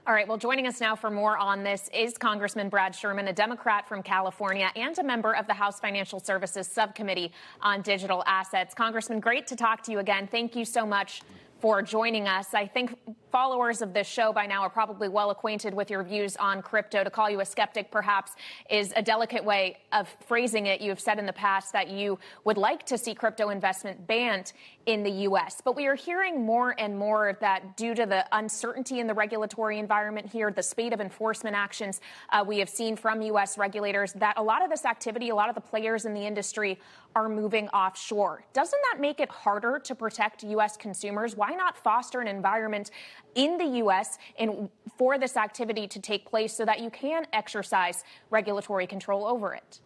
All right, well, joining us now for more on this is Congressman Brad Sherman, a Democrat from California and a member of the House Financial Services Subcommittee on Digital Assets. Congressman, great to talk to you again. Thank you so much for joining us. I think followers of this show by now are probably well acquainted with your views on crypto. To call you a skeptic, perhaps, is a delicate way of phrasing it. You have said in the past that you would like to see crypto investment banned in the U.S. But we are hearing more and more that due to the uncertainty in the regulatory environment here, the spate of enforcement actions we have seen from U.S. regulators, that a lot of this activity, a lot of the players in the industry are moving offshore. Doesn't that make it harder to protect U.S. consumers? Why not foster an environment in the U.S. for this activity to take place so that you can exercise regulatory control over it?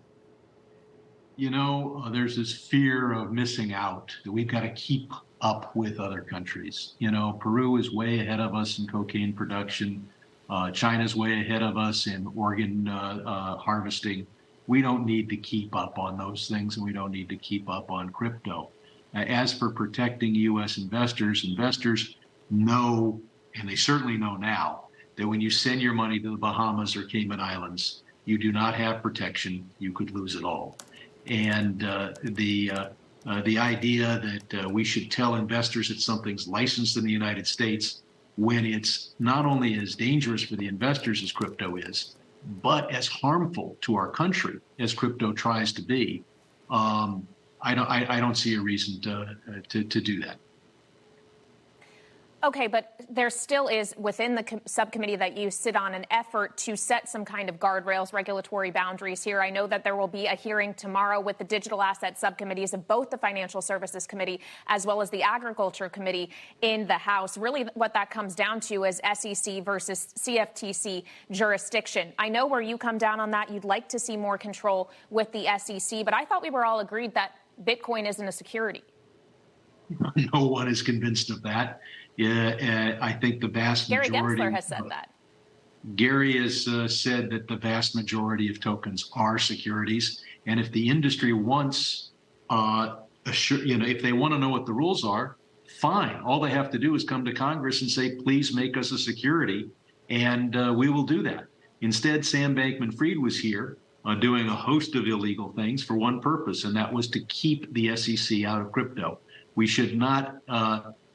You know, there's this fear of missing out, that we've got to keep up with other countries. You know, Peru is way ahead of us in cocaine production. China's way ahead of us in organ harvesting. We don't need to keep up on those things, and we don't need to keep up on crypto. As for protecting U.S. investors, investors know, and they certainly know now, that when you send your money to the Bahamas or Cayman Islands, you do not have protection. You could lose it all. And the idea that we should tell investors that something's licensed in the United States when it's not only as dangerous for the investors as crypto is, but as harmful to our country as crypto tries to be, I don't see a reason to do that. Okay, but there still is within the subcommittee that you sit on an effort to set some kind of guardrails, regulatory boundaries here. I know that there will be a hearing tomorrow with the digital asset subcommittees of both the Financial Services Committee as well as the Agriculture Committee in the House. Really what that comes down to is SEC versus CFTC jurisdiction. I know where you come down on that. You'd like to see more control with the SEC, but I thought we were all agreed that Bitcoin isn't a security. No one is convinced of that. Yeah, I think the vast majority. Gary Gensler has said that. Gary has said that the vast majority of tokens are securities, and if the industry wants, if they want to know what the rules are, fine. All they have to do is come to Congress and say, "Please make us a security," and we will do that. Instead, Sam Bankman-Fried was here doing a host of illegal things for one purpose, and that was to keep the SEC out of crypto. We should not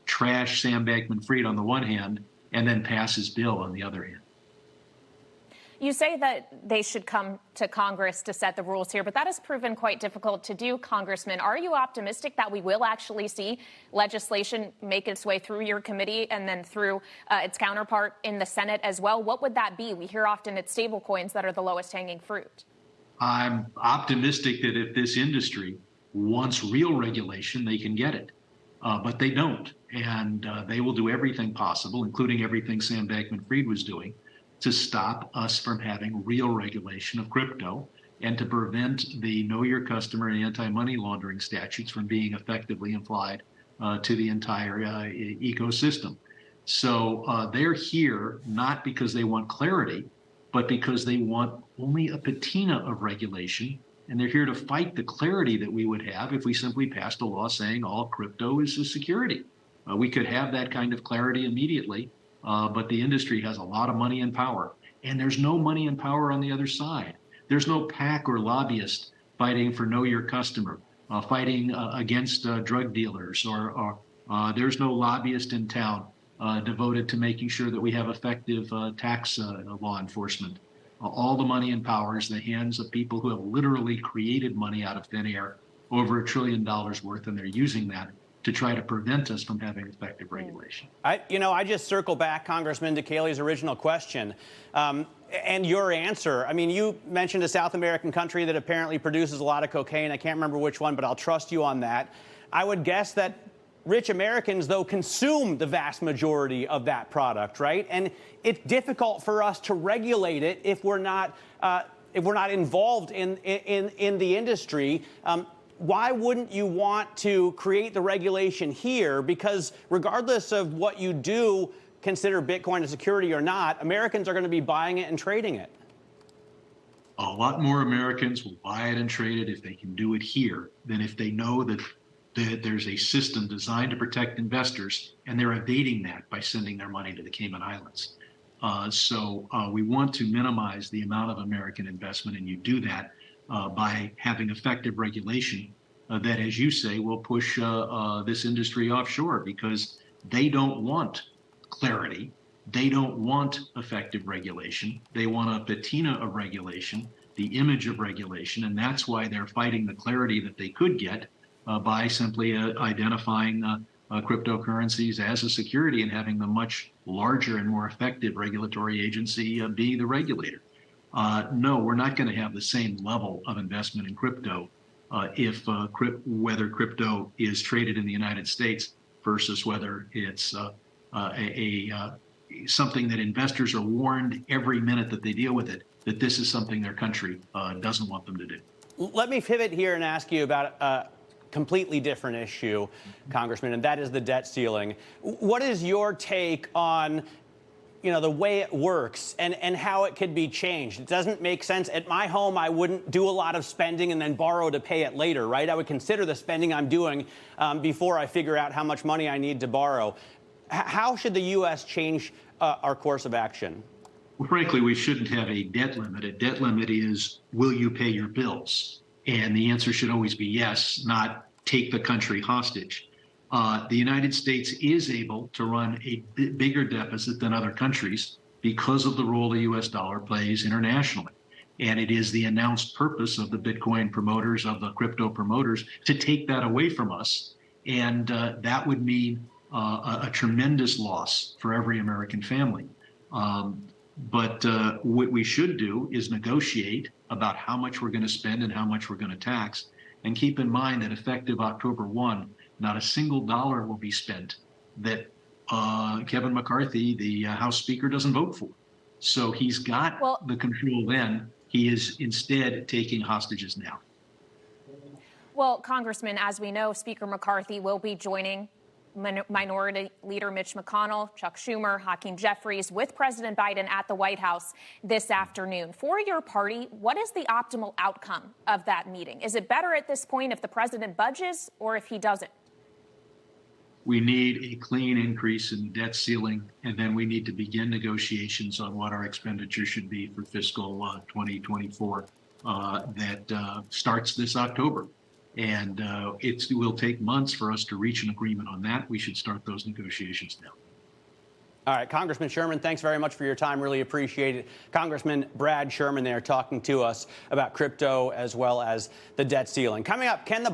trash Sam Bankman-Fried on the one hand and then pass his bill on the other hand. You say that they should come to Congress to set the rules here, but that has proven quite difficult to do, Congressman. Are you optimistic that we will actually see legislation make its way through your committee and then through its counterpart in the Senate as well? What would that be? We hear often it's stablecoins that are the lowest hanging fruit. I'm optimistic that if this industry wants real regulation, they can get it. But they don't. And they will do everything possible, including everything Sam Bankman-Fried was doing, to stop us from having real regulation of crypto and to prevent the Know Your Customer and anti-money laundering statutes from being effectively applied to the entire ecosystem. So they're here not because they want clarity, but because they want only a patina of regulation. And they're here to fight the clarity that we would have if we simply passed a law saying all crypto is a security. We could have that kind of clarity immediately, but the industry has a lot of money and power. And there's no money and power on the other side. There's no PAC or lobbyist fighting for Know Your Customer, fighting against drug dealers, or there's no lobbyist in town devoted to making sure that we have effective tax law enforcement. All the money and power is in the hands of people who have literally created money out of thin air, over $1 trillion worth, and they're using that to try to prevent us from having effective regulation. I just circle back, Congressman, to Kayleigh's original question and your answer. I mean, you mentioned a South American country that apparently produces a lot of cocaine. I can't remember which one, but I'll trust you on that. I would guess that rich Americans, though, consume the vast majority of that product, right? And it's difficult for us to regulate it if we're not involved in the industry. Why wouldn't you want to create the regulation here? Because regardless of what you do consider Bitcoin a security or not, Americans are going to be buying it and trading it. A lot more Americans will buy it and trade it if they can do it here than if they know that there's a system designed to protect investors, and they're evading that by sending their money to the Cayman Islands. So we want to minimize the amount of American investment, and you do that by having effective regulation that, as you say, will push this industry offshore, because they don't want clarity. They don't want effective regulation. They want a patina of regulation, the image of regulation, and that's why they're fighting the clarity that they could get by simply identifying cryptocurrencies as a security and having the much larger and more effective regulatory agency be the regulator. No, we're not going to have the same level of investment in crypto whether crypto is traded in the United States versus whether it's something that investors are warned every minute that they deal with it, that this is something their country doesn't want them to do. Let me pivot here and ask you about a completely different issue, Congressman, and that is the debt ceiling. What is your take on the way it works and how it could be changed? It doesn't make sense. At my home, I wouldn't do a lot of spending and then borrow to pay it later, right? I would consider the spending I'm doing before I figure out how much money I need to borrow. How should the U.S. change our course of action? Well, frankly, we shouldn't have a debt limit. A debt limit is, will you pay your bills? And the answer should always be yes, not take the country hostage. The United States is able to run a bigger deficit than other countries because of the role the U.S. dollar plays internationally. And it is the announced purpose of the Bitcoin promoters, of the crypto promoters, to take that away from us. And that would mean a tremendous loss for every American family. But what we should do is negotiate about how much we're going to spend and how much we're going to tax. And keep in mind that effective October 1, not a single dollar will be spent that Kevin McCarthy, the House Speaker, doesn't vote for. So he's got the control then. He is instead taking hostages now. Well, Congressman, as we know, Speaker McCarthy will be joining Minority Leader Mitch McConnell, Chuck Schumer, Hakeem Jeffries with President Biden at the White House this afternoon. For your party, what is the optimal outcome of that meeting? Is it better at this point if the president budges or if he doesn't? We need a clean increase in the debt ceiling, and then we need to begin negotiations on what our expenditure should be for fiscal 2024 that starts this October. And it will take months for us to reach an agreement on that. We should start those negotiations now. All right, Congressman Sherman, thanks very much for your time. Really appreciate it. Congressman Brad Sherman there talking to us about crypto as well as the debt ceiling. Coming up, can the